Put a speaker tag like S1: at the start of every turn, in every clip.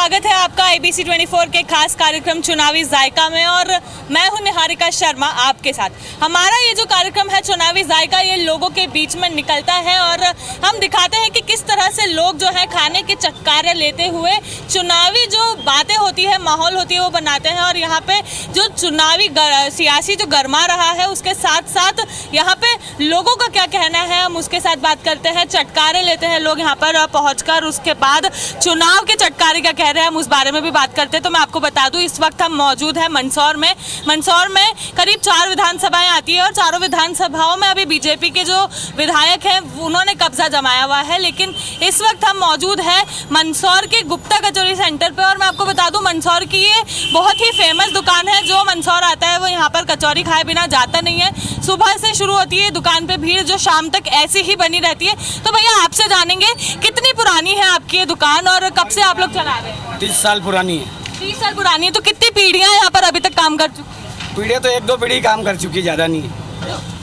S1: स्वागत है आपका ABC 24 के खास कार्यक्रम चुनावी जायका में और मैं हूं निहारिका शर्मा आपके साथ। हमारा ये जो कार्यक्रम है चुनावी जायका, ये लोगों के बीच में निकलता है और हम दिखाते हैं कि किस तरह से लोग जो है खाने के चटकारे लेते हुए चुनावी जो बातें होती है, माहौल होती है, वो बनाते हैं। और यहाँ पे जो चुनावी सियासी जो गरमा रहा है, उसके साथ साथ यहाँ पे लोगों का क्या कहना है, हम उसके साथ बात करते हैं। चटकारे लेते हैं लोग यहाँ पर पहुँचकर, उसके बाद चुनाव के चटकारे क्या कह रहे हैं, हम उस बारे में भी बात करते हैं। तो मैं आपको बता दूं, इस वक्त हम मौजूद हैं मंदसौर में। मंदसौर में करीब 4 विधानसभाएं आती है और चारों विधानसभाओं में अभी बीजेपी के जो विधायक हैं उन्होंने कब्जा जमाया हुआ है। लेकिन इस वक्त हम मौजूद हैं मंदसौर के गुप्ता कचौरी सेंटर पे और मैं आपको बता दूं, मंदसौर की ये बहुत ही फेमस दुकान है। जो मंदसौर आता है वो यहाँ पर कचौरी खाए बिना जाता नहीं है। सुबह से शुरू होती है दुकान पे भीड़, जो शाम तक ऐसी ही बनी रहती है। तो भैया आपसे जानेंगे कितनी पुरानी है आपकी ये दुकान और कब से आप लोग चला रहे हैं?
S2: 30 साल पुरानी है।
S1: 30 साल पुरानी है। तो कितनी पीढ़ियां यहाँ पर अभी तक काम कर चुकी?
S2: पीढ़ियाँ तो 1-2 पीढ़ी काम कर चुकी है, ज़्यादा नहीं है।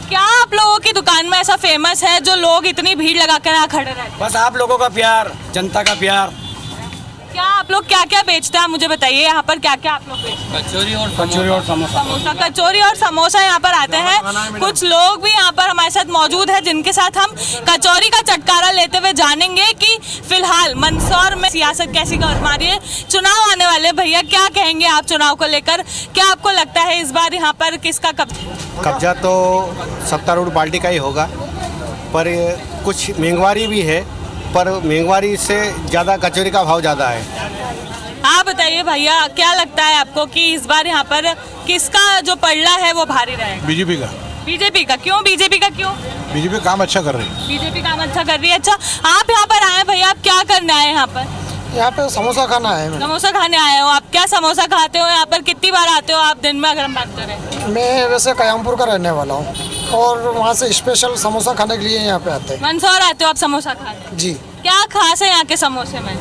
S1: क्या आप लोगों की दुकान में ऐसा फेमस है जो लोग इतनी भीड़ लगा कर यहाँ खड़े रहते हैं?
S2: बस आप लोगों का प्यार, जनता का प्यार।
S1: क्या आप लोग क्या क्या बेचते हैं मुझे बताइए, यहाँ पर क्या क्या आप लोग बेचते हैं?
S2: कचौरी और समोसा।
S1: कचौरी और समोसा यहाँ पर आते हैं। कुछ लोग भी यहाँ पर हमारे साथ मौजूद है जिनके साथ हम कचौरी का चटकारा लेते हुए जानेंगे कि फिलहाल मंदसौर में सियासत कैसी गरमा रही है। चुनाव आने वाले, भैया क्या कहेंगे आप चुनाव को लेकर? क्या आपको लगता है इस बार यहाँ पर किसका
S3: कब्जा? तो सत्तारूढ़ पार्टी का ही होगा, पर कुछ महंगाई भी है, पर महंगाई से ज़्यादा कचौरी का भाव ज़्यादा है।
S1: आप बताइए भैया, क्या लगता है आपको कि इस बार यहाँ पर किसका जो पलड़ा है वो भारी रहेगा?
S4: बीजेपी का।
S1: बीजेपी का क्यों? बीजेपी का क्यों?
S4: बीजेपी काम अच्छा कर रही है।
S1: बीजेपी काम अच्छा कर रही है। अच्छा, आप यहाँ पर आए भैया, आप क्या करने आए यहाँ पर?
S5: यहाँ पे समोसा खाना है।
S1: समोसा खाने आए हो आप? क्या समोसा खाते हो यहाँ पर? कितनी बार आते हो आप दिन में, अगर हम बात करें?
S5: मैं वैसे कयामपुर का रहने वाला हूँ और वहाँ से स्पेशल समोसा खाने के लिए यहाँ पे आते हैं।
S1: मंदसौर आते हो आप समोसा खाने?
S5: जी।
S1: क्या खास है यहाँ के समोसे में?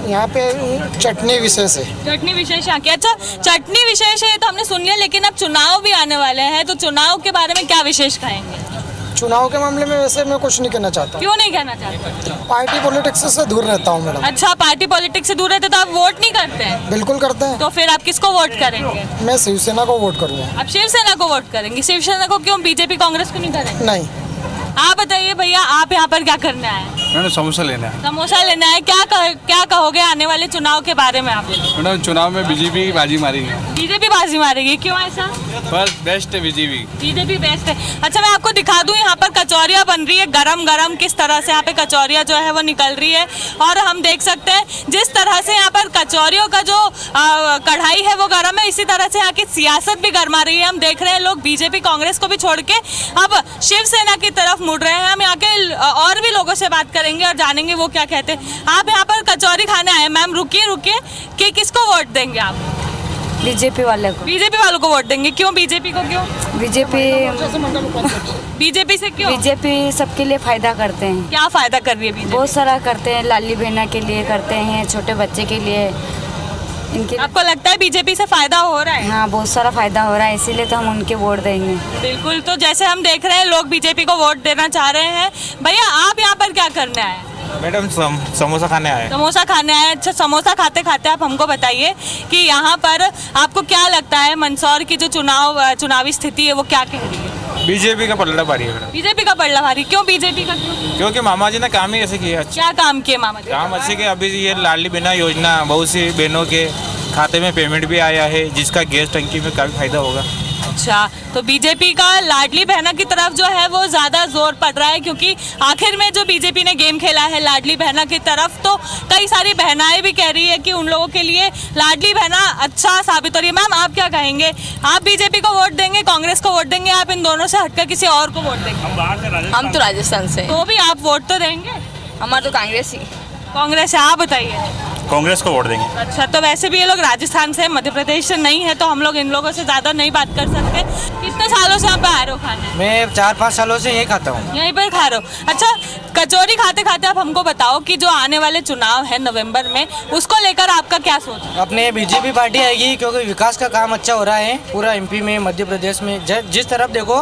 S5: यहाँ पे चटनी विशेष है।
S1: चटनी विशेष यहाँ की। अच्छा, चटनी विशेष है ये तो हमने सुन लिया, लेकिन अब चुनाव भी आने वाले हैं, तो चुनाव के बारे में क्या विशेष खाएंगे?
S5: चुनाव के मामले में वैसे मैं कुछ नहीं कहना चाहता।
S1: क्यों नहीं कहना चाहते?
S5: पार्टी पॉलिटिक्स से दूर रहता हूँ मैडम।
S1: अच्छा, पार्टी पॉलिटिक्स से दूर रहते तो आप वोट नहीं करते हैं?
S5: बिल्कुल करते हैं।
S1: तो फिर आप किसको वोट करेंगे?
S5: मैं शिवसेना को वोट करूँगा।
S1: आप शिवसेना को वोट करेंगे? शिवसेना को क्यों, बीजेपी कांग्रेस को नहीं करेंगे?
S5: नहीं।
S1: आप बताइए भैया, आप यहाँ पर क्या करने आए हैं?
S4: मैंने समोसा लेना है।
S1: समोसा लेना है। क्या कहोगे आने वाले चुनाव के बारे में आप?
S4: मैडम, चुनाव में बीजेपी की बाजी मारेगी।
S1: बीजेपी बाजी मारेगी, क्यों ऐसा?
S4: बस बेस्ट है बीजेपी।
S1: बीजेपी बेस्ट है। अच्छा, मैं आपको दिखा दूं, यहाँ पर कचौरियाँ बन रही है गरम गरम, किस तरह से यहाँ पे कचौरियाँ जो है वो निकल रही है। और हम देख सकते हैं जिस तरह से यहाँ पर कचौरियों का जो कढ़ाई है वो गर्म है, इसी तरह से यहाँ की सियासत भी गरमा रही है। हम देख रहे हैं लोग बीजेपी कांग्रेस को भी छोड़ के अब शिवसेना की तरफ मुड़ रहे हैं। हम यहाँ के और भी लोगों से बात करेंगे और जानेंगे वो क्या कहते हैं। आप यहाँ पर कचौरी खाने आए। मैम रुकिए कि किसको वोट देंगे आप?
S6: बीजेपी वाले को।
S1: बीजेपी वालों को वोट देंगे। क्यों बीजेपी को? क्यों बीजेपी से क्यों?
S6: बीजेपी सबके लिए फायदा करते हैं।
S1: क्या फायदा कर रही है बीजेपी?
S6: बहुत सारा करते हैं, लाली बहना के लिए करते हैं, छोटे बच्चे के लिए। इनके
S1: आपको लगता है बीजेपी से फायदा हो रहा है?
S6: हाँ, बहुत सारा फायदा हो रहा है, इसीलिए तो हम उनके वोट देंगे।
S1: बिल्कुल। तो जैसे हम देख रहे हैं लोग बीजेपी को वोट देना चाह रहे हैं। भैया आप यहाँ पर क्या करने आए?
S4: मैडम, समोसा खाने आए।
S1: समोसा खाने आए। अच्छा, समोसा खाते खाते आप हमको बताइए कि यहाँ पर आपको क्या लगता है मंदसौर की जो चुनावी स्थिति है वो क्या कह रही है?
S4: बीजेपी का पलड़ा भारी है मैडम।
S1: बीजेपी का पलड़ा भारी? क्यों बीजेपी का?
S4: क्योंकि मामा जी ने काम ही ऐसे किया।
S1: क्या काम किए मामा जी?
S4: काम अच्छे के, अभी ये लाडली बहना योजना, बहुत सी बहनों के खाते में पेमेंट भी आया है, जिसका गैस टंकी में काफ़ी फायदा होगा।
S1: अच्छा, तो बीजेपी का लाडली बहना की तरफ जो है वो ज़्यादा जोर पड़ रहा है, क्योंकि आखिर में जो बीजेपी ने गेम खेला है लाडली बहना की तरफ, तो कई सारी बहनाएं भी कह रही है कि उन लोगों के लिए लाडली बहना अच्छा साबित हो रही है। मैम आप क्या कहेंगे? आप बीजेपी को वोट देंगे, कांग्रेस को वोट देंगे, आप इन दोनों से हटकर किसी और को वोट देंगे?
S7: हम तो राजस्थान से।
S1: तो भी आप वोट तो देंगे?
S7: हमारा तो कांग्रेस ही।
S1: कांग्रेस है। आप बताइए।
S4: कांग्रेस को वोट देंगे।
S1: अच्छा, तो वैसे भी ये लोग राजस्थान से, मध्य प्रदेश से नहीं है, तो हम लोग इन लोगों से ज़्यादा नहीं बात कर सकते। कितने सालों से आप आ रहे हो खाने?
S2: मैं 4-5 सालों से यही खाता हूँ।
S1: यहीं पर खा रहे हो? अच्छा, कचौरी खाते खाते आप हमको बताओ कि जो आने वाले चुनाव है नवंबर में, उसको लेकर आपका क्या सोच है?
S2: अपने बीजेपी पार्टी आएगी, क्योंकि विकास का काम अच्छा हो रहा है पूरा MP में, मध्य प्रदेश में। जिस तरफ देखो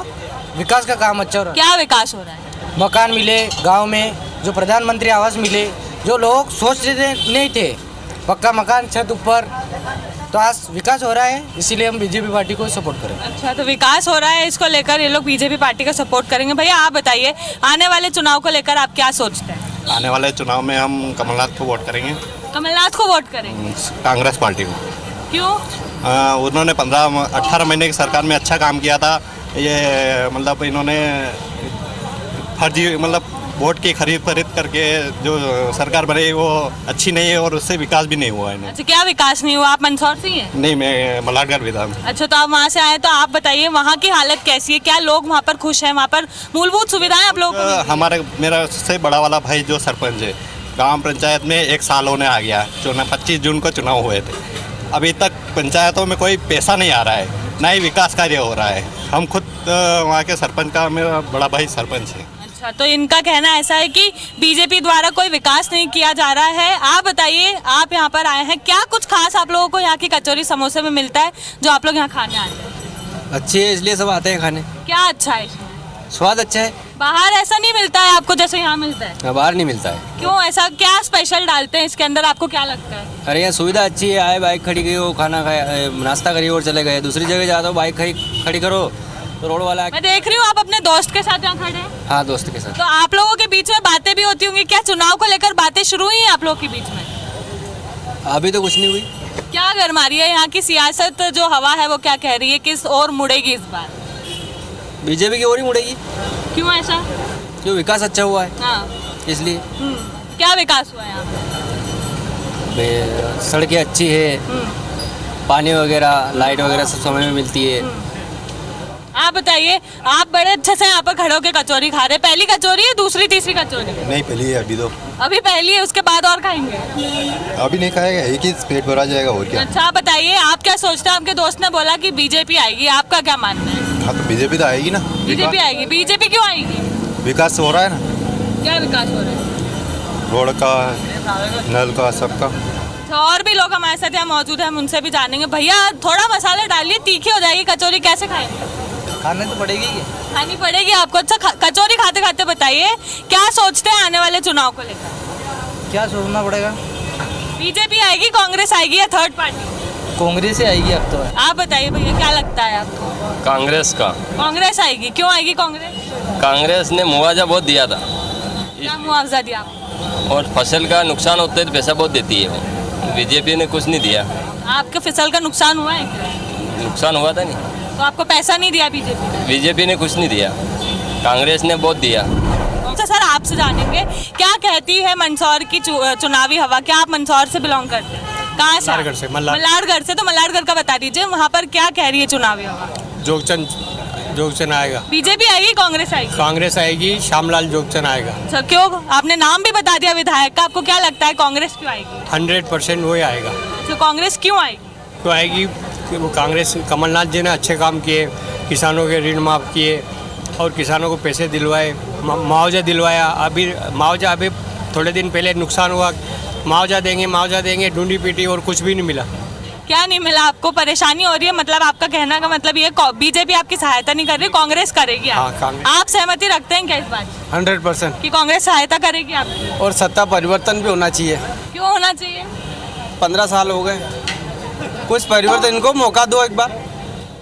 S2: विकास का काम अच्छा हो रहा है।
S1: क्या विकास हो रहा है?
S2: मकान मिले गाँव में, जो प्रधानमंत्री आवास मिले, जो लोग सोच रहे नहीं थे पक्का मकान, छत ऊपर। तो आज विकास हो रहा है, इसीलिए हम बीजेपी पार्टी को सपोर्ट करेंगे।
S1: अच्छा, तो विकास हो रहा है, इसको लेकर ये लोग बीजेपी पार्टी का सपोर्ट करेंगे। भैया आप बताइए, आने वाले चुनाव को लेकर आप क्या सोचते हैं?
S3: आने वाले चुनाव में हम कमलनाथ को वोट करेंगे,
S1: कमलनाथ को वोट करेंगे।
S3: कांग्रेस पार्टी को।
S1: क्यों?
S3: उन्होंने 18 महीने की सरकार में अच्छा काम किया था। ये मतलब इन्होंने फर्जी मतलब वोट की खरीद करके जो सरकार बनाई वो अच्छी नहीं है और उससे विकास भी नहीं हुआ है।
S1: अच्छा, क्या विकास नहीं हुआ? आप मंदसौर से ही हैं?
S3: नहीं, मैं मलाडगढ़ विधान।
S1: अच्छा, तो आप वहाँ से आए, तो आप बताइए वहाँ की हालत कैसी है? क्या लोग वहाँ पर खुश हैं? वहाँ पर मूलभूत सुविधाएं आप लोगों को मिल रही हैं?
S3: मेरा सबसे बड़ा वाला भाई जो सरपंच है, ग्राम पंचायत में 1 साल होने आ गया। 25 जून को चुनाव हुए थे, अभी तक पंचायतों में कोई पैसा नहीं आ रहा है, ना ही विकास कार्य हो रहा है। हम खुद वहाँ के सरपंच का, मेरा बड़ा भाई सरपंच है।
S1: अच्छा, तो इनका कहना ऐसा है कि बीजेपी द्वारा कोई विकास नहीं किया जा रहा है। आप बताइए, आप यहाँ पर आए हैं, क्या कुछ खास आप लोगों को यहाँ की कचौरी समोसे में मिलता है जो आप लोग यहाँ खाने आते हैं?
S2: अच्छी है, इसलिए सब आते हैं खाने।
S1: क्या अच्छा है?
S2: स्वाद अच्छा है।
S1: बाहर ऐसा नहीं मिलता है आपको जैसे यहाँ मिलता है?
S2: बाहर नहीं मिलता है।
S1: क्यों? ऐसा क्या स्पेशल डालते हैं इसके अंदर, आपको क्या लगता है?
S2: अरे यहाँ सुविधा अच्छी है, आए बाइक खड़ी करी हो, खाना खाया, नाश्ता करिए और चले गए। दूसरी जगह जाते हो, बाइक खड़ी करो तो रोड वाला।
S1: मैं देख रही हूँ आप अपने दोस्त के साथ यहाँ खड़े हैं।
S2: हाँ, दोस्त के साथ।
S1: तो आप लोगों के बीच में बातें भी होती होंगी, क्या चुनाव को लेकर बातें शुरू हुई हैं आप लोगों के बीच में?
S2: अभी तो कुछ नहीं हुई।
S1: क्या गरमा रही है यहाँ की सियासत, जो हवा है वो क्या कह रही है, किस ओर मुड़ेगी इस बार?
S2: बीजेपी की ओर ही मुड़ेगी।
S1: क्यों ऐसा?
S2: क्यों? विकास अच्छा हुआ है
S1: हाँ।
S2: इसलिए।
S1: क्या विकास हुआ है यहाँ पे?
S2: सड़कें अच्छी है, पानी वगैरह, लाइट वगैरह सब समय में मिलती है।
S1: आप बताइए, आप बड़े अच्छे से यहाँ पर खड़े होकर कचौरी खा रहे हैं। पहली कचौरी है, दूसरी तीसरी कचौरी?
S3: नहीं, पहली है अभी तो।
S1: अभी पहली है, उसके बाद और खाएंगे?
S3: अभी नहीं खाएगा, एक ही पेट भरा जाएगा और क्या।
S1: अच्छा, आप बताइए, आप क्या सोचते हैं? आपके दोस्त ने बोला कि बीजेपी आएगी, आपका क्या मानना है?
S3: हाँ, तो बीजेपी तो आएगी ना।
S1: बीजेपी आएगी। बीजेपी क्यों आएगी?
S3: विकास हो रहा है ना,
S1: क्या विकास हो रहा है?
S3: रोड का, नल का, सबका।
S1: तो और भी लोग हमारे साथ यहाँ मौजूद हैं, हम उनसे भी जानेंगे। भैया थोड़ा मसाला डालिए, तीखी हो जाएगी कचौरी, कैसे खाएंगे?
S2: खाने तो पड़ेगी,
S1: खानी पड़ेगी आपको। अच्छा, कचौरी खाते खाते बताइए, क्या सोचते हैं आने वाले चुनाव को लेकर?
S2: क्या सोचना पड़ेगा?
S1: बीजेपी आएगी, कांग्रेस आएगी या थर्ड पार्टी?
S2: कांग्रेस ही आएगी अब तो।
S1: आप बताइए भैया, क्या लगता है आपको?
S8: कांग्रेस का।
S1: कांग्रेस आएगी। क्यों आएगी कांग्रेस?
S8: कांग्रेस ने मुआवजा बहुत दिया था
S1: क्या मुआवजा दिया आपको?
S8: और फसल का नुकसान होता है तो पैसा बहुत देती है वो। बीजेपी ने कुछ नहीं दिया।
S1: आपके फसल का नुकसान हुआ है क्या?
S8: नुकसान हुआ था नहीं,
S1: तो आपको पैसा नहीं दिया बीजेपी ने?
S8: बीजेपी ने कुछ नहीं दिया, कांग्रेस ने बहुत दिया।
S1: अच्छा सर, आपसे जानेंगे, क्या कहती है मंदसौर की चुनावी हवा? क्या आप मंदसौर से बिलोंग करते हैं? कहाँ से?
S3: मल्हारगढ़ से।
S1: मल्हारगढ़ से। तो मल्हारगढ़ का बता दीजिए, वहाँ पर क्या कह रही है चुनावी हवा?
S3: जोगचंद आएगा।
S1: बीजेपी आएगी, कांग्रेस आएगी?
S3: कांग्रेस आएगी, श्यामलाल जोगचंद आएगा।
S1: अच्छा, क्यों? आपने नाम भी बता दिया विधायक का, आपको क्या लगता है कांग्रेस क्यों आएगी?
S3: 100% वही आएगा।
S1: तो कांग्रेस क्यों आएगी?
S3: तो आएगी कि वो कांग्रेस, कमलनाथ जी ने अच्छे काम किए, किसानों के ऋण माफ़ किए और किसानों को पैसे दिलवाए, मुआवजा दिलवाया। अभी थोड़े दिन पहले नुकसान हुआ, मुआवजा देंगे, ढूंढी पीटी और कुछ भी नहीं मिला।
S1: क्या नहीं मिला आपको? परेशानी हो रही है, मतलब आपका कहना का मतलब ये बीजेपी आपकी सहायता नहीं कर रही, कांग्रेस करेगी?
S3: हाँ, कांग्रेस।
S1: आप सहमति रखते हैं क्या इस बात
S3: 100%।
S1: कि कांग्रेस सहायता करेगी आपकी?
S2: और सत्ता परिवर्तन भी होना चाहिए।
S1: क्यों होना चाहिए?
S2: 15 साल हो गए, कुछ परिवर्तन, इनको मौका दो एक बार।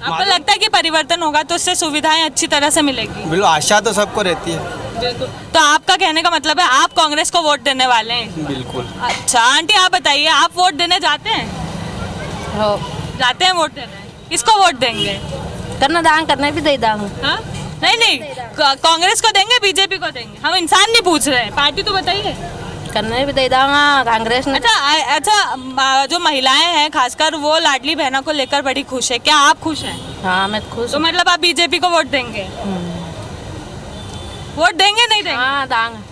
S1: आपको लगता है कि परिवर्तन होगा तो उससे सुविधाएं अच्छी तरह से मिलेगी?
S2: बिल्कुल, आशा तो सबको रहती है।
S1: बिल्कुल। तो आपका कहने का मतलब है आप कांग्रेस को वोट देने वाले हैं?
S2: बिल्कुल।
S1: अच्छा आंटी, आप बताइए, आप वोट देने जाते हैं? जाते हैं वोट देने? किसको वोट देंगे?
S6: करना दांग करना भी दे दांग।
S1: हाँ? नहीं, कांग्रेस को देंगे, बीजेपी को देंगे? हम इंसान नहीं पूछ रहे हैं, पार्टी तो बताइए।
S6: करने भी दे दांगा कांग्रेस ने।
S1: अच्छा, जो महिलाएं हैं खासकर, वो लाडली बहना को लेकर बड़ी खुश है, क्या आप खुश हैं?
S6: हाँ, मैं खुश
S1: तो मतलब आप बीजेपी को वोट देंगे? वोट देंगे नहीं देंगे?
S6: हाँ, दांग।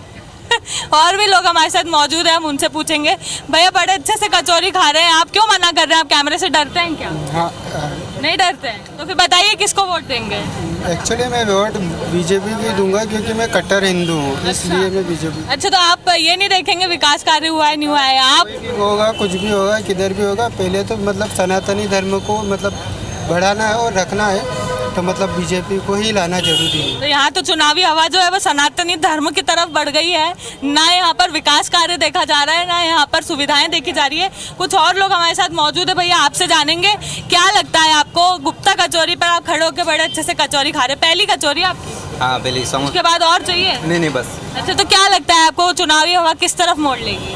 S1: और भी लोग हमारे साथ मौजूद हैं, हम उनसे पूछेंगे। भैया बड़े अच्छे से कचौरी खा रहे हैं, आप क्यों मना कर रहे हैं? आप कैमरे से डरते हैं क्या?
S5: हाँ,
S1: नहीं डरते हैं? तो फिर बताइए किसको वोट देंगे?
S5: एक्चुअली मैं वोट बीजेपी भी दूंगा क्योंकि मैं कट्टर हिंदू हूँ, इसलिए मैं बीजेपी।
S1: अच्छा, तो आप ये नहीं देखेंगे विकास कार्य हुआ है नहीं हुआ है? आप
S5: होगा, कुछ भी होगा, किधर भी होगा, पहले तो मतलब सनातनी धर्म को मतलब बढ़ाना है और रखना है,
S9: तो मतलब बीजेपी को ही लाना जरूरी है।
S1: तो यहाँ तो चुनावी हवा जो है वो सनातनी धर्म की तरफ बढ़ गई है। ना यहाँ पर विकास कार्य देखा जा रहा है, ना यहाँ पर सुविधाएं देखी जा रही है। कुछ और लोग हमारे साथ मौजूद है। भैया आपसे जानेंगे, क्या लगता है आपको? गुप्ता कचौरी पर आप खड़े होकर बड़े अच्छे से कचौरी खा रहे हैं, पहली कचौरी आपकी?
S9: हाँ पहले
S1: उसके बाद और चाहिए?
S9: नहीं बस
S1: अच्छा, तो क्या लगता है आपको चुनावी हवा किस तरफ मोड़ लेगी?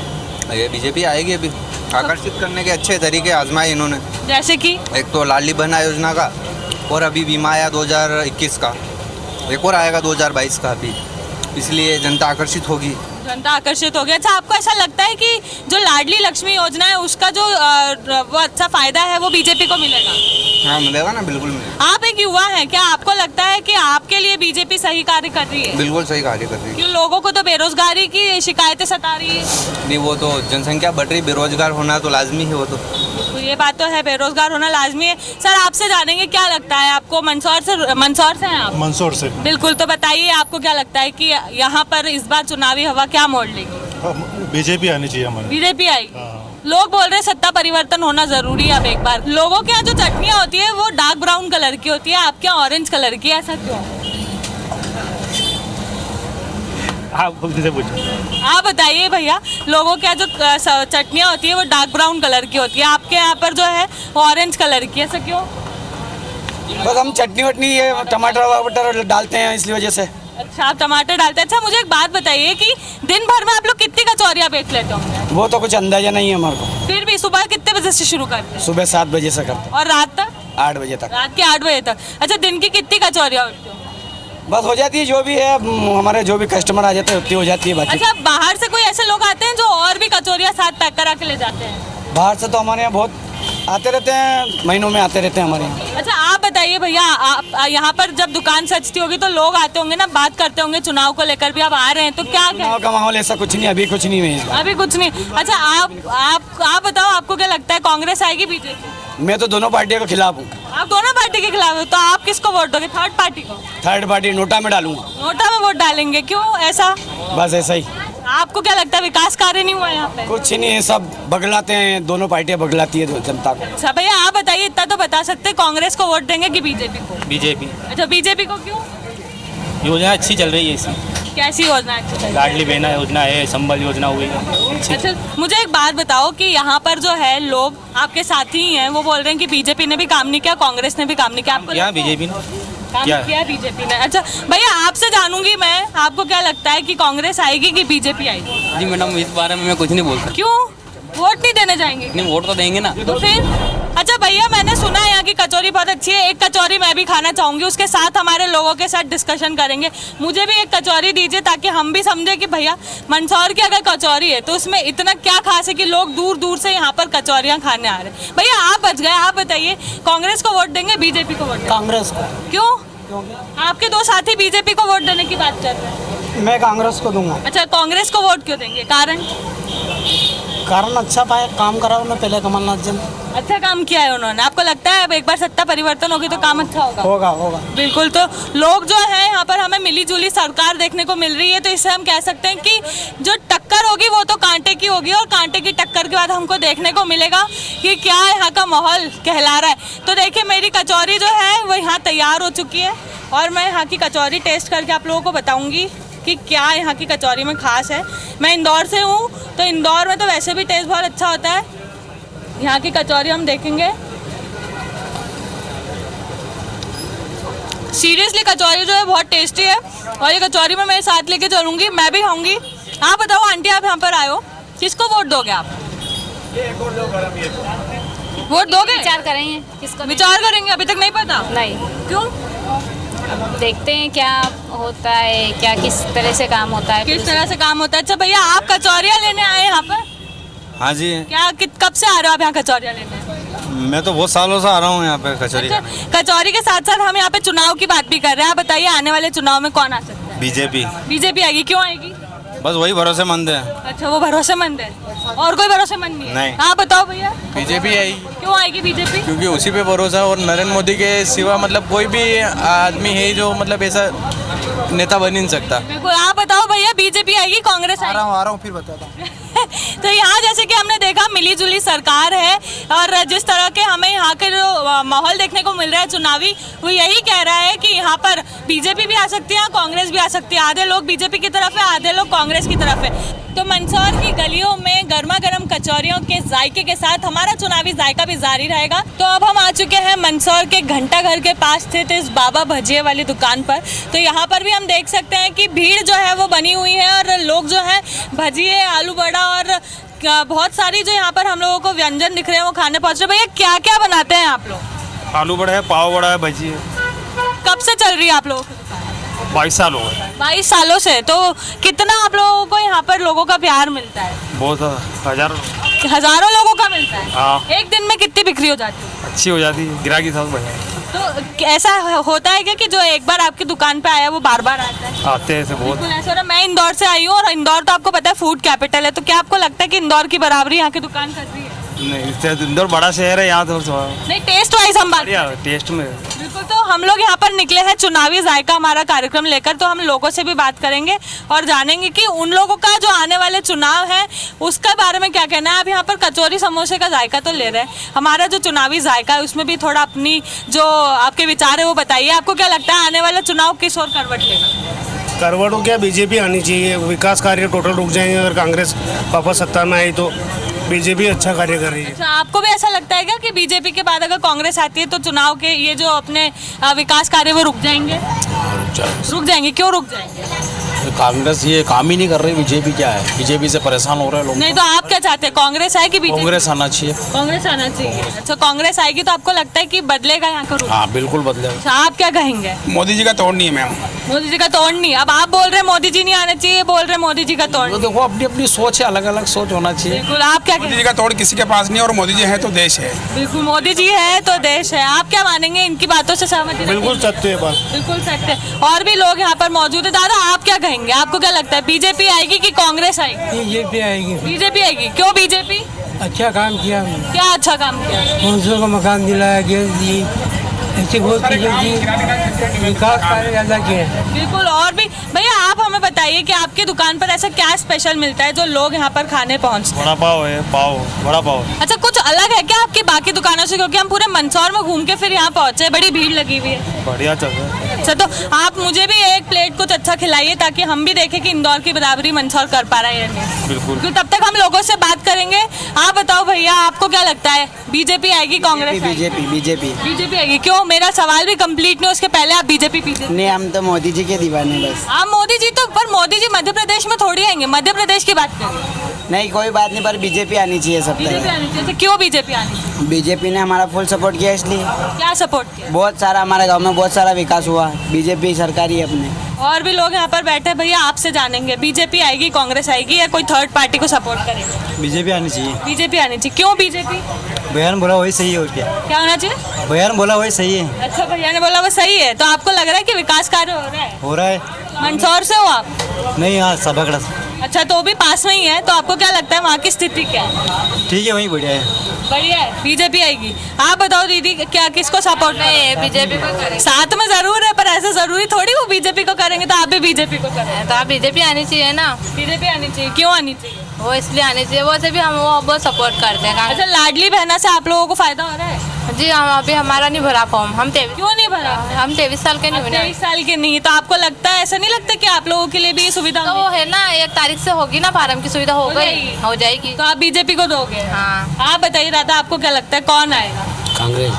S9: ये बीजेपी आएगी। अभी आकर्षित करने के अच्छे तरीके आजमाए इन्होंने।
S1: जैसे कि
S9: एक तो लाडली बहना योजना का, और अभी बीमा आया 2021 का, एक और आएगा 2022 का अभी, इसलिए जनता आकर्षित होगी।
S1: जनता आकर्षित हो गया। अच्छा, आपको ऐसा लगता है कि जो लाडली लक्ष्मी योजना है उसका जो वो अच्छा फायदा है वो बीजेपी को मिलेगा?
S9: हाँ मिलेगा ना, बिल्कुल मिलेगा।
S1: आप एक युवा हैं, क्या आपको लगता है कि आपके लिए बीजेपी सही कार्य कर रही है?
S9: बिल्कुल सही कार्य कर रही है।
S1: क्यों? लोगों को तो बेरोजगारी की शिकायतें सता रही है।
S9: नहीं वो तो जनसंख्या बढ़ रही, बेरोजगार होना तो लाजमी है वो तो।
S1: ये बात तो है, बेरोजगार होना लाजमी है। सर आपसे जानेंगे, क्या लगता है आपको? मंदसौर से हैं आप?
S10: मंदसौर से।
S1: बिल्कुल, तो बताइए आपको क्या लगता है कि यहाँ पर इस बार चुनावी हवा क्या मोड़ लेगी?
S10: बीजेपी आनी चाहिए हमारी।
S1: बीजेपी आएगी। लोग बोल रहे हैं सत्ता परिवर्तन होना जरूरी है अब एक बार। लोगों के यहाँ जो चटनियाँ होती है वो डार्क ब्राउन कलर की होती है, आपके यहाँ ऑरेंज कलर की, ऐसा क्यों?
S10: आप पूछो।
S1: आप बताइए भैया, लोगों के यहाँ जो चटनियाँ होती है वो डार्क ब्राउन कलर की होती है, आपके यहाँ पर जो है ऑरेंज कलर की, ऐसा क्यों?
S2: बस हम चटनी वटनी ये टमाटर वमाटर डालते हैं इसलिए वजह से।
S1: अच्छा, आप टमाटर डालते हैं। अच्छा, मुझे एक बात बताइए कि दिन भर में आप लोग कितनी कचौरियाँ बेच लेते होंगे?
S2: वो तो कुछ अंदाजा नहीं है हमारे को।
S1: फिर भी सुबह कितने बजे से शुरू करते हैं?
S2: सुबह 7 बजे से करते,
S1: और रात तक?
S2: 8 बजे तक।
S1: रात के 8 बजे तक। अच्छा, दिन की कितनी कचौरियाँ उठती हो?
S2: बस हो जाती है, जो भी है हमारे जो भी कस्टमर आ जाते हैं उतनी हो जाती है। बाकी
S1: अच्छा, बाहर से कोई ऐसे लोग आते हैं जो और भी कचौरियाँ साथ पैक करा के ले जाते हैं?
S2: बाहर से तो हमारे यहाँ बहुत आते रहते हैं, महीनों में आते रहते हैं हमारे यहाँ।
S1: अच्छा, आप बताइए भैया, आप यहाँ पर जब दुकान सजती होगी तो लोग आते होंगे ना, बात करते होंगे चुनाव को लेकर भी, आप आ रहे हैं तो क्या
S2: चुनाव का माहौल ऐसा कुछ नहीं, अभी कुछ नहीं है।
S1: अभी कुछ नहीं। अच्छा, आप बताओ, आपको क्या लगता है कांग्रेस आएगी बीजेपी?
S2: मैं तो दोनों पार्टियों के खिलाफ हूँ।
S1: आप दोनों पार्टी के खिलाफ हो, तो आप किसको वोट दोगे? थर्ड पार्टी को?
S2: थर्ड पार्टी नोटा में डालूंगा।
S1: नोटा में वोट डालेंगे, क्यों ऐसा?
S2: बस ऐसा ही।
S1: आपको क्या लगता है विकास कार्य नहीं हुआ यहाँ पे?
S2: कुछ नहीं है, सब बगलाते हैं, दोनों पार्टियां बगलाती है जनता को।
S1: अच्छा भैया, आप बताइए, इतना तो बता सकते हैं, कांग्रेस को वोट देंगे कि बीजेपी को?
S3: बीजेपी।
S1: अच्छा, बीजेपी को क्यों?
S3: योजना अच्छी चल रही है इसमें।
S1: कैसी योजना है?
S3: लाडली बहना योजना है, संबल योजना हुई।
S1: अच्छा, मुझे एक बात बताओ कि यहाँ पर जो है लोग आपके साथी ही हैं, वो बोल रहे हैं कि बीजेपी ने भी काम नहीं किया, कांग्रेस ने भी काम नहीं किया। आपको
S3: क्या बीजेपी ने
S1: काम किया? बीजेपी ने। अच्छा भैया, आपसे जानूंगी मैं, आपको क्या लगता है कि कांग्रेस आएगी कि बीजेपी आएगी?
S8: जी मैडम, इस बारे में मैं कुछ नहीं बोल सकता।
S1: क्यों? वोट नहीं देने जाएंगे?
S8: नहीं, वोट तो देंगे ना।
S1: तो फिर? अच्छा भैया, मैंने सुना है यहाँ की कचौरी बहुत अच्छी है, एक कचौरी मैं भी खाना चाहूंगी, उसके साथ हमारे लोगों के साथ डिस्कशन करेंगे। मुझे भी एक कचौरी दीजिए ताकि हम भी समझे कि भैया मंदसौर की अगर कचौरी है तो उसमें इतना क्या खास है कि लोग दूर दूर से यहाँ पर कचौरियाँ खाने आ रहे हैं। भैया आप बच गए, आप बताइए, कांग्रेस को वोट देंगे बीजेपी को वोट देंगे?
S2: कांग्रेस को।
S1: क्यों? आपके दो साथी बीजेपी को वोट देने की बात कर रहे हैं।
S2: मैं कांग्रेस को दूंगा।
S1: अच्छा, कांग्रेस को वोट क्यों देंगे? कारण?
S2: कारण अच्छा पाया, काम करा उन्होंने पहले कमलनाथ जी ने।
S1: अच्छा काम किया है उन्होंने। आपको लगता है अब एक बार सत्ता परिवर्तन होगी तो काम अच्छा होगा?
S2: होगा।
S1: बिल्कुल। तो लोग जो है यहाँ पर, हमें मिली जुली सरकार देखने को मिल रही है, तो इससे हम कह सकते हैं कि जो टक्कर होगी वो तो कांटे की होगी, और कांटे की टक्कर के बाद हमको देखने को मिलेगा कि क्या यहाँ का माहौल कहला रहा है। तो देखिए, मेरी कचौरी जो है वो यहाँ तैयार हो चुकी है, और मैं यहाँ की कचौरी टेस्ट करके आप लोगों को बताऊँगी कि क्या यहाँ की कचौरी में खास है। मैं इंदौर से हूँ, तो इंदौर में तो वैसे भी टेस्ट बहुत अच्छा होता है। यहाँ की कचौरी हम देखेंगे। सीरियसली कचौरी जो है बहुत टेस्टी है, और ये कचौरी में मेरे साथ लेके चलूँगी, मैं भी खाऊंगी। आप बताओ आंटी, आप यहाँ पर आए हो, किसको वोट दोगे आप? वोट दोगे?
S6: विचार करेंगे किसको?
S1: विचार करेंगे, अभी तक नहीं पता?
S6: नहीं।
S1: क्यों?
S6: देखते हैं क्या होता है, क्या किस तरह से काम होता है,
S1: किस तरह से काम होता है। अच्छा भैया, आप कचौरियाँ लेने आए यहाँ पर?
S9: हाँ जी।
S1: क्या कब से आ रहे हो आप यहाँ कचौरियाँ लेने?
S9: मैं तो बहुत सालों से आ रहा हूँ यहाँ पे कचौरी।
S1: अच्छा, कचौरी के साथ साथ हम यहाँ पे चुनाव की बात भी कर रहे हैं। आप बताइए, आने वाले चुनाव में कौन आ सकता है?
S9: बीजेपी।
S1: बीजेपी आएगी। क्यों आएगी?
S9: बस वही भरोसेमंद है।
S1: अच्छा, वो भरोसेमंद है, और कोई भरोसेमंद नहीं है?
S9: नहीं।
S1: हाँ बताओ भैया।
S4: बीजेपी आएगी।
S1: क्यों आएगी बीजेपी?
S4: क्योंकि उसी पे भरोसा, और नरेंद्र मोदी के सिवा मतलब कोई भी आदमी है जो मतलब ऐसा नेता बन ही नहीं सकता।
S1: बिल्कुल। आप बताओ भैया, बीजेपी आएगी कांग्रेस आएगी?
S5: आ रहा हूँ फिर बताता हूँ।
S1: तो यहाँ जैसे कि हमने देखा मिली जुली सरकार है और जिस तरह के हमें यहाँ के जो माहौल देखने को मिल रहा है चुनावी, वो यही कह रहा है कि यहाँ पर बीजेपी भी आ सकती है, कांग्रेस भी आ सकती है। आधे लोग बीजेपी की तरफ है, आधे लोग कांग्रेस की तरफ है। तो मंदसौर की गलियों में गर्मा गर्म कचौरियों के जायके के साथ हमारा चुनावी जायका भी जारी रहेगा। तो अब हम आ चुके हैं मंदसौर के घंटा घर के पास स्थित इस बाबा भजिए वाली दुकान पर। तो यहाँ पर भी हम देख सकते हैं कि भीड़ जो है वो बनी हुई है और लोग जो है भजिए, आलू बड़ा और बहुत सारी जो यहाँ पर हम लोगों को व्यंजन दिख रहे हैं वो खाने पहुँच रहे हैं। भैया क्या क्या बनाते हैं आप लोग?
S10: आलू बड़ा है, पाव बड़ा है, भजी है।
S1: कब से चल रही है आप लोगों की?
S10: 22 साल हो गए।
S1: 22 सालों से। तो कितना आप लोगों को यहाँ पर लोगों का प्यार मिलता है?
S10: बहुत
S1: हजारों लोगों का मिलता है।
S10: हाँ।
S1: एक दिन में कितनी बिक्री हो जाती है?
S10: अच्छी हो जाती है, गिराकी सब बढ़िया
S1: तो ऐसा होता है क्या कि जो एक बार आपकी दुकान पे आया वो बार बार आता है?
S10: आते हैं ऐसे बहुत।
S1: बिल्कुल ऐसा हो रहा है। मैं इंदौर से आई हूँ और इंदौर तो आपको पता है फूड कैपिटल है, तो क्या आपको लगता है कि इंदौर की बराबरी यहाँ की दुकान कर रही है?
S10: नहीं, इससे इंदौर बड़ा शहर है, यहाँ तो
S1: नहीं, टेस्ट वाइज हम बात
S10: बढ़िया टेस्ट में।
S1: बिल्कुल। तो हम लोग यहाँ पर निकले हैं चुनावी जायका हमारा कार्यक्रम लेकर, तो हम लोगों से भी बात करेंगे और जानेंगे कि उन लोगों का जो आने वाले चुनाव है उसका बारे में क्या कहना है। अब यहाँ पर कचौरी समोसे का जायका तो ले रहे हैं, हमारा जो चुनावी जायका है उसमें भी थोड़ा अपनी जो आपके विचार है वो बताइए। आपको क्या लगता है आने वाला चुनाव किस ओर करवट लेगा?
S11: करवट हो क्या, बीजेपी आनी चाहिए। विकास कार्य टोटल रुक जाएंगे अगर कांग्रेस वापस सत्ता में आई तो। बीजेपी अच्छा कार्य कर रही है।
S1: अच्छा, आपको भी ऐसा लगता है क्या कि बीजेपी के बाद अगर कांग्रेस आती है तो चुनाव के ये जो अपने विकास कार्य वो रुक जाएंगे? रुक जाएंगे। क्यों रुक जाएंगे?
S12: कांग्रेस ये काम ही नहीं कर रही। बीजेपी क्या है, बीजेपी से परेशान हो रहे हैं लोग।
S1: नहीं तो आप क्या चाहते हैं, कांग्रेस आए कि बीजेपी?
S12: कांग्रेस आना चाहिए।
S1: कांग्रेस आना चाहिए। अच्छा, कांग्रेस आएगी तो आपको लगता है कि बदलेगा यहाँ का रुख?
S12: हाँ बिल्कुल बदलेगा।
S1: अच्छा, आप क्या कहेंगे?
S11: मोदी जी का तोड़ नहीं है मैम।
S1: मोदी जी का तोड़ नहीं। अब आप बोल रहे हैं मोदी जी नहीं आने चाहिए, बोल रहे हैं मोदी जी का तोड़।
S12: तो देखो अपनी अपनी सोच है, अलग अलग सोच होना चाहिए।
S1: बिल्कुल। आप क्या
S11: मोदी जी का तोड़ किसी के पास नहीं और मोदी जी है तो देश है।
S1: बिल्कुल, मोदी जी है तो देश है। आप क्या मानेंगे, इनकी बातों से सहमति?
S11: बिल्कुल सत्य है बात।
S1: बिल्कुल सत्य। और भी लोग यहाँ पर मौजूद है। दादा आप क्या कहेंगे, आपको क्या लगता है बीजेपी आएगी कि कांग्रेस आएगी?
S2: बीजेपी आएगी।
S1: बीजेपी आएगी। क्यों बीजेपी?
S2: अच्छा काम किया,
S1: क्या अच्छा काम किया?
S2: मजदूरों का मकान दिलाया, गैस दी, ऐसी बहुत चीजें दी, विकास कार्य ज़्यादा किए।
S1: बिल्कुल। और भी भैया आप हमें बताइए कि आपकी दुकान पर ऐसा क्या स्पेशल मिलता है जो लोग यहाँ पर खाने पहुँचते हैं?
S10: बड़ा पाव है, बड़ा पाव।
S1: अच्छा, कुछ अलग है क्या आपकी बाकी दुकानों से? क्योंकि हम पूरे मंदसौर में घूम के फिर यहाँ पहुँचे, बड़ी भीड़ लगी हुई है।
S10: बढ़िया चल रहा है।
S1: अच्छा, तो आप मुझे भी एक प्लेट कुछ अच्छा खिलाइए ताकि हम भी देखें कि इंदौर की बराबरी मंदसौर कर पा रहा है या नहीं।
S10: बिल्कुल।
S1: तो तब तक हम लोगों से बात करेंगे। आप बताओ भैया, आपको क्या लगता है बीजेपी आएगी कांग्रेस? बीजेपी आएगी। क्यों? मेरा सवाल भी कंप्लीट नहीं, उसके पहले आप बीजेपी
S2: नहीं, हम तो मोदी जी के दीवाने बस।
S1: आप मोदी जी तो, पर मोदी जी मध्य प्रदेश में थोड़ी आएंगे, मध्य प्रदेश की बात करें।
S2: नहीं कोई बात नहीं, पर बीजेपी आनी चाहिए सब
S1: बीजेपी आनी चाहिए। क्यों बीजेपी आनी चाहिए?
S2: बीजेपी ने हमारा फुल सपोर्ट किया इसलिए।
S1: क्या सपोर्ट किया?
S2: बहुत सारा हमारे गांव में बहुत सारा विकास हुआ। बीजेपी सरकार ही अपने।
S1: और भी लोग यहाँ पर बैठे हैं। भैया आपसे जानेंगे बीजेपी आएगी, कांग्रेस आएगी या कोई थर्ड पार्टी को सपोर्ट करेंगे?
S2: बीजेपी आनी चाहिए।
S1: बीजेपी आनी चाहिए। क्यों बीजेपी?
S2: बयान बोला वही सही है, और क्या
S1: क्या होना चाहिए?
S2: बयान बोला वही सही है।
S1: अच्छा, भैया ने बोला वो सही है, तो आपको लग रहा है कि विकास कार्य हो रहा है?
S2: हो रहा है।
S1: मंदसौर से हो आप?
S2: नहीं, यहाँ सभागढ़।
S1: अच्छा, तो भी पास में ही है, तो आपको क्या लगता है वहाँ की स्थिति क्या है?
S2: ठीक है, वही बढ़िया है।
S1: बढ़िया है, बीजेपी आएगी। आप बताओ दीदी, क्या किसको सपोर्ट
S7: नहीं, बीजेपी को करेंगे।
S1: साथ में जरूर है, पर ऐसा जरूरी थोड़ी वो बीजेपी को करेंगे तो आप भी बीजेपी को करें।
S7: तो आप बीजेपी आनी चाहिए ना।
S1: बीजेपी आनी चाहिए। क्यों आनी चाहिए?
S7: वो इसलिए आनी चाहिए, वो से भी हम वो बहुत सपोर्ट करते हैं।
S1: अच्छा, लाडली बहना से आप लोगों को फायदा हो रहा है?
S7: जी, हम अभी हमारा नहीं भरा फॉर्म। हम 23।
S1: क्यों नहीं भरा?
S7: हम 23 साल के नहीं हुए।
S1: 23 साल के नहीं, तो आपको लगता है, ऐसा नहीं लगता कि आप लोगों के लिए भी ये सुविधा
S7: तो वो है ना, 1 तारीख से होगी ना, फार्म की सुविधा हो गई, हो जाएगी।
S1: तो आप बीजेपी को दोगे?
S7: हाँ।
S1: आप बताइए दादा, आपको क्या लगता है कौन आएगा?
S2: कांग्रेस।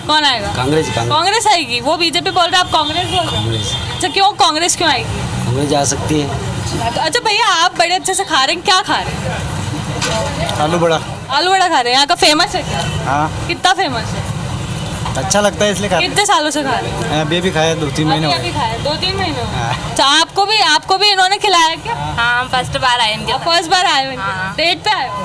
S1: कौन आएगा?
S2: कांग्रेस।
S1: कांग्रेस आएगी। वो बीजेपी बोल रहे, आप कांग्रेस बोल रहे? अच्छा, क्यों कांग्रेस क्यों आएगी?
S2: कांग्रेस जा सकती है।
S1: अच्छा भैया, आप बड़े अच्छे से खा रहे हैं, क्या खा रहे हैं?
S2: आलू बड़ा।
S1: आलू बड़ा खा रहे हैं। यहाँ का फेमस है क्या?
S2: हाँ।
S1: कितना फेमस है?
S2: अच्छा लगता है इसलिए खा रहे
S1: कितने सालों से खा रहे हैं?
S2: हैं। अभी भी खाया 2-3 महीने
S1: अभी खाया 2-3 महीने हुए।
S2: हाँ।
S1: अच्छा, आपको भी इन्होंने खिलाया क्या?
S7: हाँ, हम फर्स्ट बार आए इनके।
S1: फर्स्ट बार आए हो?
S7: हाँ।
S1: डेट पे आए हो?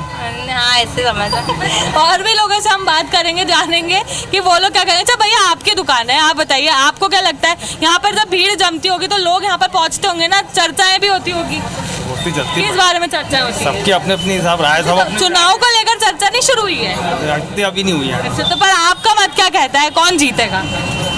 S7: हाँ, ऐसे समझ।
S1: और भी लोगों से हम बात करेंगे, जानेंगे कि वो लोग क्या करेंगे। अच्छा भैया, आपकी दुकान है, आप बताइए आपको क्या लगता है यहाँ पर जब भीड़ जमती होगी तो लोग यहाँ पर पहुँचते होंगे ना, चर्चाएं भी होती होगी? किस बारे में चर्चा होती है?
S10: सबकी अपने अपने हिसाब राय, सब अपने।
S1: चुनाव को लेकर चर्चा नहीं शुरू हुई है?
S10: अभी नहीं हुई है।
S1: अच्छा, तो पर आपका मत क्या कहता है, कौन जीतेगा?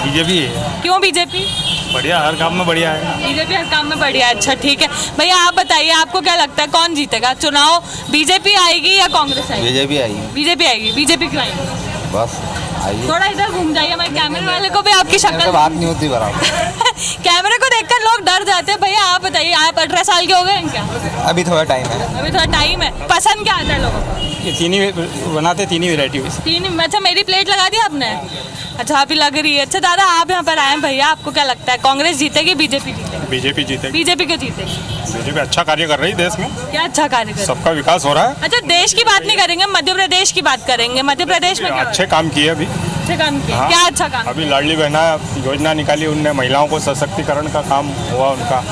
S10: बीजेपी है।
S1: क्यों बीजेपी?
S10: बढ़िया, हर काम में बढ़िया है।
S1: बीजेपी हर काम में बढ़िया है। अच्छा ठीक है भैया, आप बताइए आपको क्या लगता है कौन जीतेगा चुनाव? बीजेपी आएगी या कांग्रेस आएगी?
S9: बीजेपी आएगी।
S1: बीजेपी आएगी। बीजेपी क्यों आएगी?
S9: बस आइए।
S1: थोड़ा इधर घूम जाइए, हमारे कैमरे वाले को भी आपकी शक्ल
S9: बात नहीं होती बराबर।
S1: कैमरे को देखकर लोग डर जाते हैं। भैया आप बताइए, आप 18 साल के हो गए हैं क्या?
S9: अभी थोड़ा टाइम है।
S1: अभी थोड़ा टाइम है। पसंद क्या आता है लोगों को?
S10: ये तीन ही बनाते, तीन ही वेराइटी।
S1: तीन? अच्छा, मेरी प्लेट लगा दी आपने? अच्छा, अभी लग रही है। अच्छा दादा, आप यहाँ पर आए हैं, भैया आपको क्या लगता है कांग्रेस जीतेगी बीजेपी जीतेगी?
S10: बीजेपी जीतेगी।
S1: बीजेपी क्यों जीतेगी?
S10: बीजेपी अच्छा कार्य कर रही है देश में,
S1: क्या अच्छा कार्य कर?
S10: सबका विकास हो रहा है।
S1: अच्छा, देश की बात नहीं करेंगे, मध्य प्रदेश की बात करेंगे। मध्य प्रदेश में क्या
S10: अच्छे काम किए अभी।
S1: अच्छे काम किए?
S10: हाँ।
S1: क्या अच्छा काम?
S10: अभी लाडली बहना योजना निकाली उनने, महिलाओं को सशक्तिकरण का काम हुआ, उनका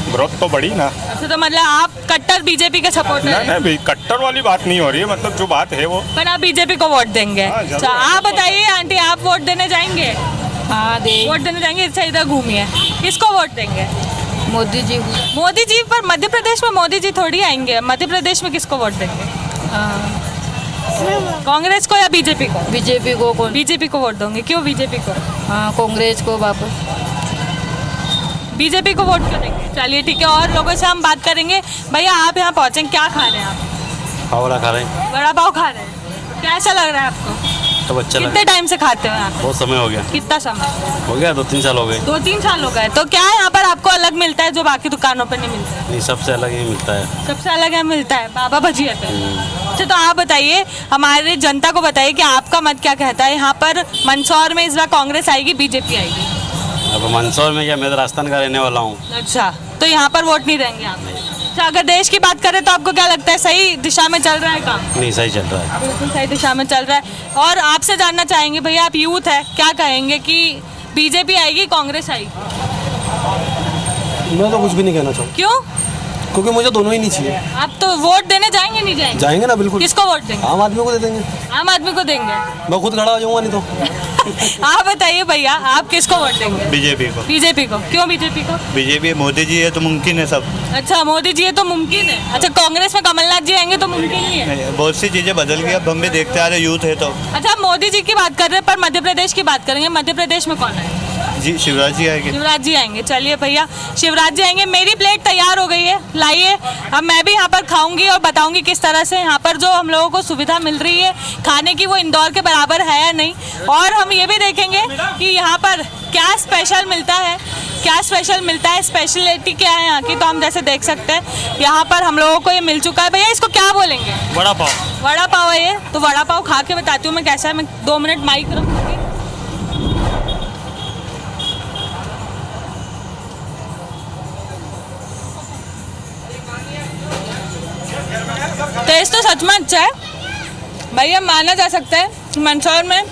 S10: ग्रोथ तो बढ़ी ना।
S1: अच्छा, तो मतलब आप कट्टर बीजेपी के सपोर्टर हैं?
S10: नहीं, कट्टर वाली बात नहीं हो रही है, मतलब जो बात है वो।
S1: पर आप बीजेपी को वोट देंगे?
S10: हाँ, जरूर।
S1: अच्छा, आप बताइए आंटी, आप वोट देने जाएंगे?
S6: हाँ
S1: वोट देने जाएंगे। अच्छा, इधर घूमिए, किसको वोट देंगे?
S6: मोदी जी।
S1: मोदी जी? पर मध्य प्रदेश में मोदी जी थोड़ी आएंगे। मध्य प्रदेश में किसको वोट देंगे? कांग्रेस को या बीजेपी को?
S6: बीजेपी को। कौन?
S1: बीजेपी को वोट दोगे? क्यों बीजेपी को?
S6: हाँ, कांग्रेस को वापस।
S1: बीजेपी को वोट क्यों देंगे? चलिए ठीक है, और लोगों से हम बात करेंगे। भैया आप यहाँ पहुँचे, क्या खा रहे हैं आप?
S12: फावड़ा खा रहे हैं।
S1: वड़ा पाव खा रहे हैं? कैसा लग रहा है आपको?
S12: सब अच्छा लगा।
S1: कितने टाइम से खाते हो आप?
S12: बहुत समय हो गया।
S1: कितना समय
S12: हो गया, 2-3 साल हो गए।
S1: 2-3 साल हो गए। तो क्या यहाँ पर आपको अलग मिलता है जो बाकी दुकानों पर नहीं मिलता है?
S12: नहीं, सबसे अलग ही मिलता है।
S1: सबसे अलग है मिलता है बाबा भजिया पे। अच्छा, तो आप बताइए, हमारे जनता को बताइए कि आपका मत क्या कहता है? यहाँ पर मंदसौर में इस बार कांग्रेस आएगी बीजेपी आएगी?
S12: अब मंदसौर में क्या, मैं तो राजस्थान का रहने वाला हूँ।
S1: अच्छा, तो यहाँ पर वोट नहीं देंगे आप? अच्छा, अगर देश की बात करें तो आपको क्या लगता है सही दिशा में चल रहा है काम?
S12: नहीं, सही चल रहा है।
S1: बिल्कुल सही दिशा में चल रहा है। और आपसे जानना चाहेंगे भैया, आप यूथ है, क्या कहेंगे कि बीजेपी आएगी कांग्रेस आएगी?
S11: मैं तो कुछ भी नहीं कहना चाहूँ,
S1: क्यों?
S11: क्योंकि मुझे दोनों ही नहीं चाहिए।
S1: आप तो वोट देने जाएंगे नहीं जाएंगे?
S11: जाएंगे ना, बिल्कुल।
S1: किसको वोट देंगे?
S11: आम आदमी को दे देंगे।
S1: आम आदमी को देंगे?
S11: मैं खुद खड़ा हो जाऊंगा नहीं तो।
S1: आप बताइए भैया, आप किसको वोट देंगे?
S10: बीजेपी को।
S1: बीजेपी को? क्यों बीजेपी को?
S10: बीजेपी मोदी जी है तो मुमकिन है सब।
S1: अच्छा, मोदी जी है तो मुमकिन है। अच्छा, कांग्रेस में कमलनाथ जी आएंगे तो मुमकिन नहीं है?
S10: बहुत सी चीजें बदल गई, अब हम भी देखते आ रहे, यूथ है तो।
S1: अच्छा, मोदी जी की बात कर रहे हैं, पर मध्य प्रदेश की बात करेंगे। मध्य प्रदेश में कौन है?
S10: जी, शिवराज जी आएंगे।
S1: शिवराज जी आएंगे। चलिए भैया, शिवराज जी आएंगे। मेरी प्लेट तैयार हो गई है, लाइए। अब मैं भी यहाँ पर खाऊंगी और बताऊंगी किस तरह से यहाँ पर जो हम लोगों को सुविधा मिल रही है खाने की, वो इंदौर के बराबर है या नहीं। और हम ये भी देखेंगे कि यहाँ पर क्या स्पेशल मिलता है, क्या स्पेशल मिलता है, स्पेशलिटी क्या है यहाँ की। तो हम जैसे देख सकते हैं यहाँ पर हम लोगों को ये मिल चुका है। भैया इसको क्या बोलेंगे?
S10: वड़ा पाव।
S1: वड़ा पाव है ये। तो वड़ा पाव खा के बताती हूँ मैं कैसा है। मैं 2 मिनट माइक रखूँगी। टेस्ट तो सच में अच्छा है भैया, माना जा सकता है कि मंदसौर में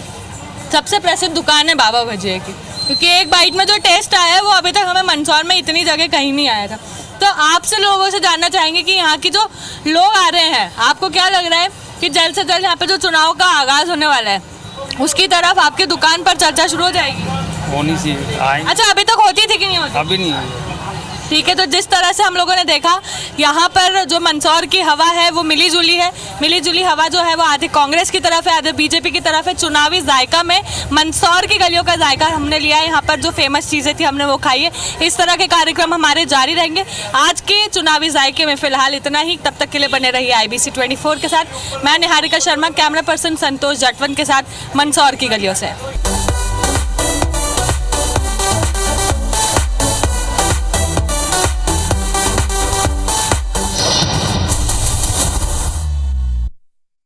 S1: सबसे प्रसिद्ध दुकान है बाबा भजिया की, क्योंकि एक बाइट में जो टेस्ट आया है वो अभी तक हमें मंदसौर में इतनी जगह कहीं नहीं आया था। तो आपसे लोगों से जानना चाहेंगे कि यहाँ की जो लोग आ रहे हैं, आपको क्या लग रहा है कि जल्द से जल्द यहाँ पे जो चुनाव का आगाज़ होने वाला है उसकी तरफ आपकी दुकान पर चर्चा शुरू हो जाएगी?
S10: होनी चाहिए।
S1: अच्छा, अभी तक होती थी कि नहीं होती?
S10: अभी नहीं आई।
S1: ठीक है, तो जिस तरह से हम लोगों ने देखा यहाँ पर जो मंदसौर की हवा है वो मिली जुली है। मिली जुली हवा जो है वो आधे कांग्रेस की तरफ है, आधे बीजेपी की तरफ है। चुनावी जायका में मंदसौर की गलियों का जायका हमने लिया है। यहाँ पर जो फेमस चीज़ें थी हमने वो खाई है। इस तरह के कार्यक्रम हमारे जारी रहेंगे। आज के चुनावी जायके में फिलहाल इतना ही। तब तक के लिए बने रहिए IBC 24 के साथ। मैं निहारिका शर्मा, कैमरा पर्सन संतोष जटवन के साथ मंदसौर की गलियों से।